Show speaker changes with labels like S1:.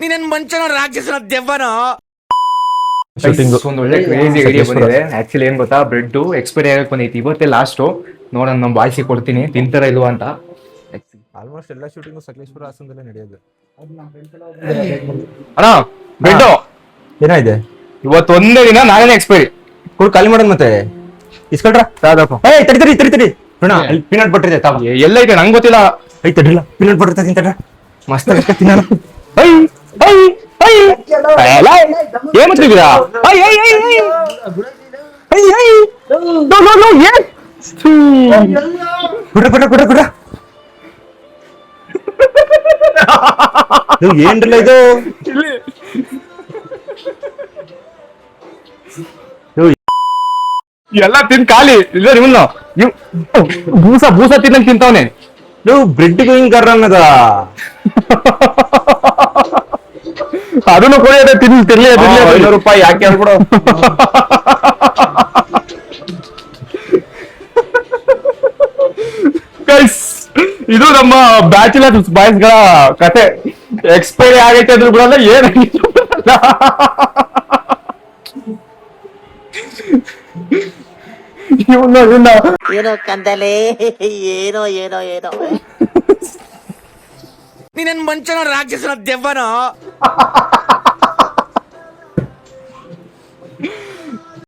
S1: ನೀನೇನ್ ಮಂಚನೋ ರಾಕ್ಷಸನೋ ದೆವ್ವನೋ.
S2: ಒಂದು ಒಳ್ಳೆ ಕ್ರೇಜಿ ಐಡಿಯಾ ಬಂದಿದೆ. ಆಕ್ಚುಲಿ ಏನ್ ಗೊತ್ತಾ, ಬ್ರೆಡ್ ಎಕ್ಸ್ಪೈರಿ ಆಗಕ್ಕೆ ಬಂದೈತಿ, ಇವತ್ತೇ ಲಾಸ್ಟ್. ನೋಡೋಣ ನಮ್ಮ ಬಾಯ್ಸಿ ಕೊಡ್ತೀನಿ ತಿಂತಾರ ಇಲ್ವಾ ಅಂತ.
S3: ಆಲ್ಮೋಸ್ಟ್ ಎಲ್ಲ ಶೂಟಿಂಗು ಸಕಲೇಶ್ಪುರ ಹಾಸನದಲ್ಲೇ ನಡೆಯೋದು.
S2: ಅಣ್ಣ ಬ್ರೆಡ್
S3: ಏನಾಗಿದೆ
S2: ಇವತ್ತು ಒಂದೇ ದಿನ, ನಾಳೆನೇ ಎಕ್ಸ್ಪೈರಿ.
S3: ಕೊಡು, ಖಾಲಿ ಮಾಡೋದು ಮತ್ತೆ ಇಸ್ಕೊಳ್ರ. ಏಯ್ ತಡಿ ತಡಿ ತಡಿ ತಡಿ ನೋಡ, ಅಲ್ಲಿ ಪೀನಟ್ ಬಟರ್ ಇದೆ. ತಾವು
S2: ಎಲ್ಲೈತೆ ನಂಗೆ ಗೊತ್ತಿಲ್ಲ.
S3: ಐ ತಡಿಲ್ಲ, ಪೀನಟ್ ಬಟರ್ ತಿಂತಾರ ಮಸ್ತ್ ತಿನ್ನ.
S2: ಏನ್ ಮಾಡ್ತಿದ್ದೀರಾ?
S3: ಬಿಡ್ರ ಬಿಡ್ರ ಬಿಡ್ರ ಬಿಡ್ರ. ಏನ್ರಲ್ಲ ಇದು?
S2: ಎಲ್ಲ ತಿನ್ ಖಾಲಿ ಇಲ್ಲ. ನಿಮ್ಮನ್ನ ಬೂಸ ಬೂಸ ತಿನ್ನಂಗ್ ತಿಂತಾವನೆ.
S3: ನೀವು ಬ್ರೆಡ್ ಹಿಂಗ್ ಕರ್ರ ಅನ್ನದ.
S2: ಅದನ್ನು ಕೊಡಿ, ಅದೇ ತಿರ್ಲಿ ₹500 ಯಾಕೆ ಹೇಳ್ಬಿಡು. ಇದು ನಮ್ಮ ಬ್ಯಾಚುಲರ್ಸ್ ಬಾಯ್ಸ್ ಗಳ ಕತೆ. ಎಕ್ಸ್ಪೈರಿ ಆಗೈತೆ ಅದ್ರ ಬಿಡಲ್ಲ, ಏನಾಗಿತ್ತು
S1: ಏನೋ ಕಂದಲೆ, ಏನೋ ಏನೋ ಏನೋ. ನೀನೇನ್ ಮಂಚನೋ ರಾಕ್ಷಸನೋ ದೆವ್ವನೋ.